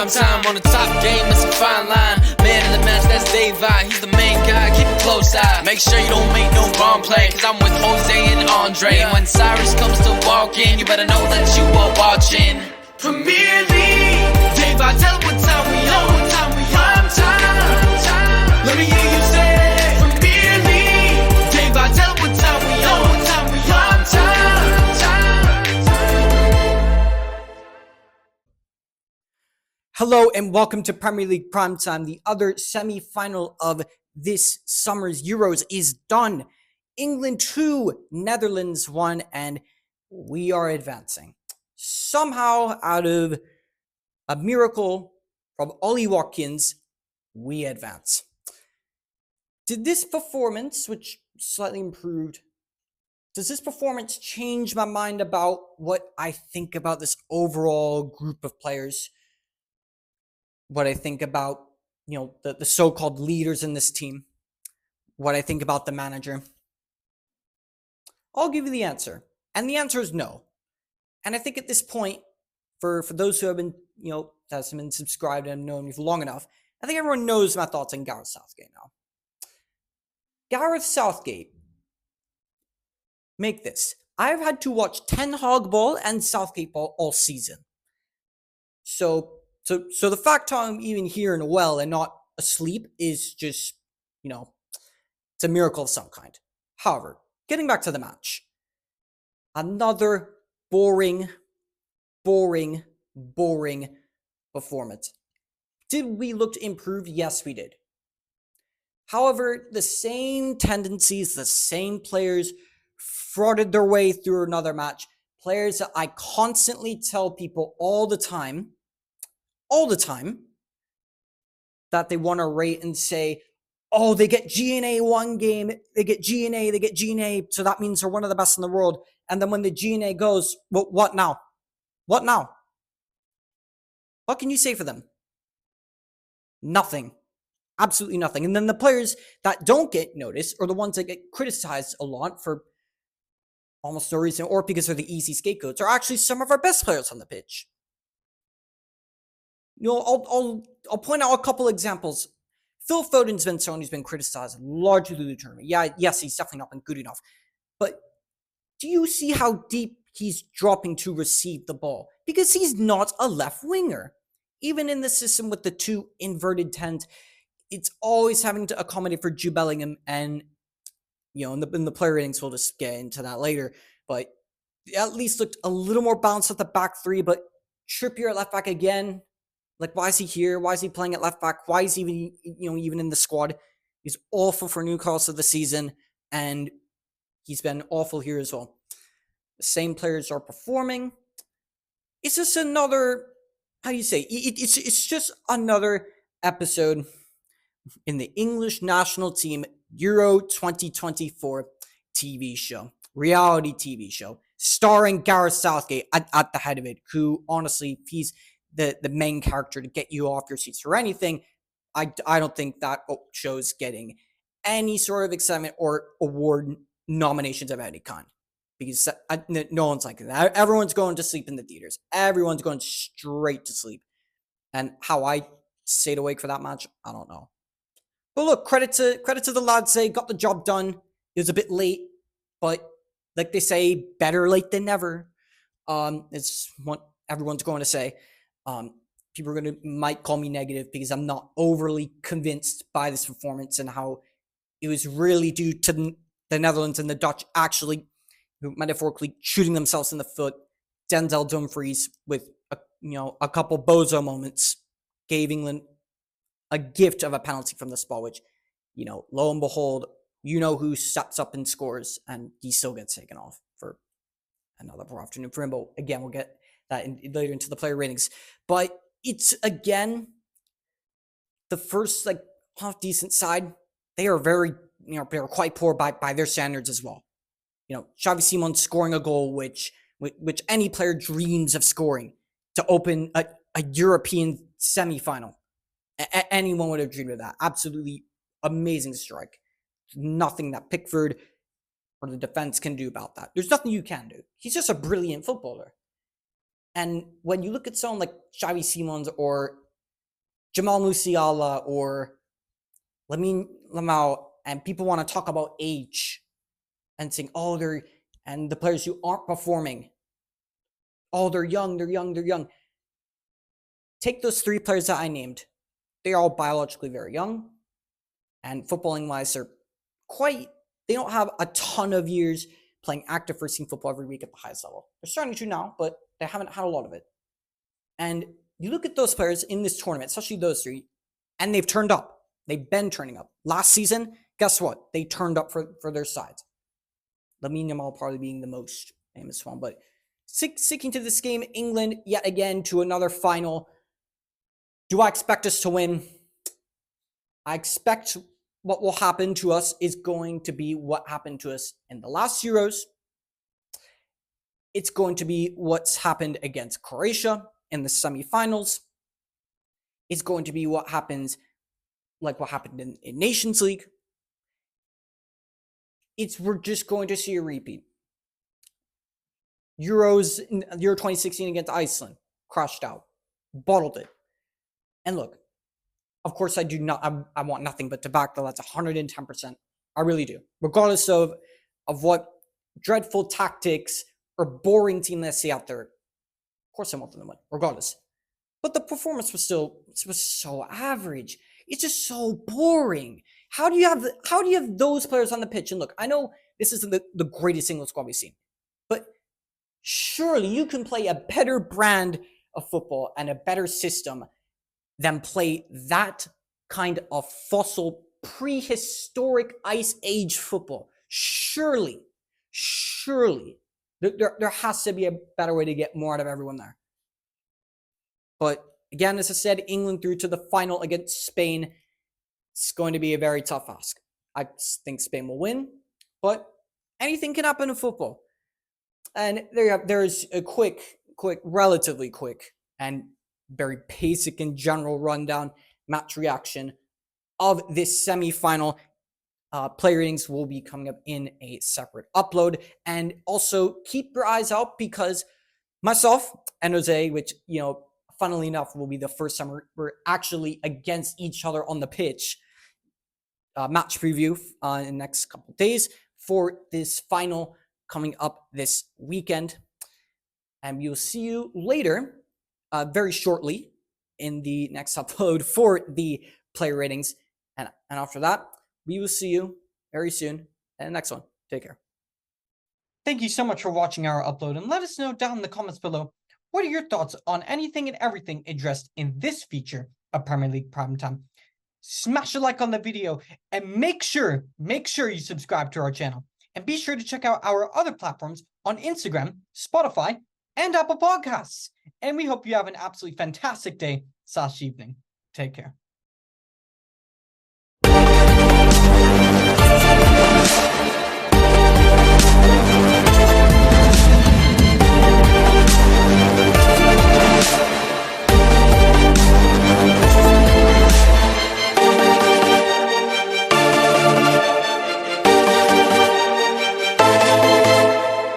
prime time on the top game, it's a fine line. Man in the match, that's Daveye, he's the main guy, keep a close eye. Make sure you don't make no wrong play, cause I'm with Jose and Andre. When Cyrus comes to walk in, you better know that you are watching Premier League. Daveye, tell them what time we on. Prime time. Let me hear you say Premier League. Daveye, tell them what time we on. Prime time. Hello and welcome to Premier League Primetime. The other semi-final of this summer's Euros is done. England 2, Netherlands 1, and we are advancing. Somehow, out of a miracle from Ollie Watkins, we advance. Did this performance, which slightly improved, does this performance change my mind about what I think about this overall group of players? What I think about, the so-called leaders in this team, what I think about the manager? I'll give you the answer. And the answer is no. And I think at this point, for those who have been, has been subscribed and known me for long enough, I think everyone knows my thoughts on Gareth Southgate now. Gareth Southgate, make this. I've had to watch Ten Hag ball and Southgate ball all season. So the fact I'm even here and well and not asleep is just, it's a miracle of some kind. However, getting back to the match. Another boring performance. Did we look to improve? Yes, we did. However, the same tendencies, the same players frauded their way through another match. Players that I constantly tell people all the time, that they want to rate and say, oh, they get GNA one game, they get GNA, so that means they're one of the best in the world. And then when the GNA goes, well, what now? What now? What can you say for them? Nothing. Absolutely nothing. And then the players that don't get noticed are the ones that get criticized a lot for almost no reason, or because they're the easy scapegoats, are actually some of our best players on the pitch. I'll point out a couple examples. Phil Foden's been someone who's been criticized largely through the tournament. Yes, he's definitely not been good enough. But do you see how deep he's dropping to receive the ball? Because he's not a left winger. Even in the system with the two inverted 10s, it's always having to accommodate for Jude Bellingham. And, in the player ratings, we'll just get into that later. But at least looked a little more balanced at the back three. But Trippier at left back again. Like, why is he here? Why is he playing at left back? Why is he even in the squad? He's awful for Newcastle this season, and he's been awful here as well. The same players are performing. It's just another, it's just another episode in the English national team Euro 2024 TV show, reality TV show, starring Gareth Southgate at the head of it, who, honestly, he's the main character to get you off your seats for anything. I don't think that show's getting any sort of excitement or award nominations of any kind, because no one's like that. Everyone's going to sleep in the theaters. Everyone's going straight to sleep. And how I stayed awake for that match, I don't know. But look, credit to the lads. They got the job done. It was a bit late, but like they say, better late than never. It's what everyone's going to say. People are might call me negative because I'm not overly convinced by this performance and how it was really due to the Netherlands and the Dutch actually, metaphorically, shooting themselves in the foot. Denzel Dumfries with a couple bozo moments gave England a gift of a penalty from the spot, which, lo and behold, who sets up and scores, and he still gets taken off for another poor afternoon for him. But again, we'll get that later into the player ratings. But it's, again, the first half decent side. They are very, they're quite poor by their standards as well. Xavi Simons scoring a goal which any player dreams of scoring to open a European semifinal. Anyone would have dreamed of that. Absolutely amazing strike. Nothing that Pickford or the defense can do about that. There's nothing you can do. He's just a brilliant footballer. And when you look at someone like Xavi Simons or Jamal Musiala or Lamine Lamau, and people want to talk about age and saying, oh, and the players who aren't performing, oh, they're young. Take those 3 players that I named. They're all biologically very young, and footballing wise, they don't have a ton of years playing active first team football every week at the highest level. They're starting to now, but they haven't had a lot of it. And you look at those players in this tournament, especially those 3, and they've turned up. They've been turning up. Last season, guess what? They turned up for their sides. Lamine Yamal probably being the most famous one, but sticking to this game, England yet again to another final. Do I expect us to win? I expect what will happen to us is going to be what happened to us in the last Euros. It's going to be what's happened against Croatia in the semifinals. It's going to be what happened in Nations League. We're just going to see a repeat. Euro 2016 against Iceland, crushed out, bottled it. And look, of course, I want nothing but to back the lads 110%. I really do. Regardless of what dreadful tactics or boring team they see out there. Of course I want them to win, regardless. But the performance was so average. It's just so boring. How do you have those players on the pitch? And look, I know this isn't the greatest England squad we've seen, but surely you can play a better brand of football and a better system than play that kind of fossil, prehistoric Ice Age football. Surely, there has to be a better way to get more out of everyone there. But again, as I said, England through to the final against Spain. It's going to be a very tough ask. I think Spain will win, but anything can happen in football. And there's a relatively quick, and very basic and general rundown match reaction of this semi-final. Player ratings will be coming up in a separate upload. And also keep your eyes out, because myself and Jose, which, funnily enough, will be the first time we're actually against each other on the pitch, match preview in the next couple of days for this final coming up this weekend. And we'll see you later, very shortly, in the next upload for the player ratings. And after that, we will see you very soon in the next one. Take care. Thank you so much for watching our upload, and let us know down in the comments below, what are your thoughts on anything and everything addressed in this feature of Premier League Prime Time? Smash a like on the video, and make sure you subscribe to our channel. And be sure to check out our other platforms on Instagram, Spotify, and Apple Podcasts. And we hope you have an absolutely fantastic day/evening. Take care.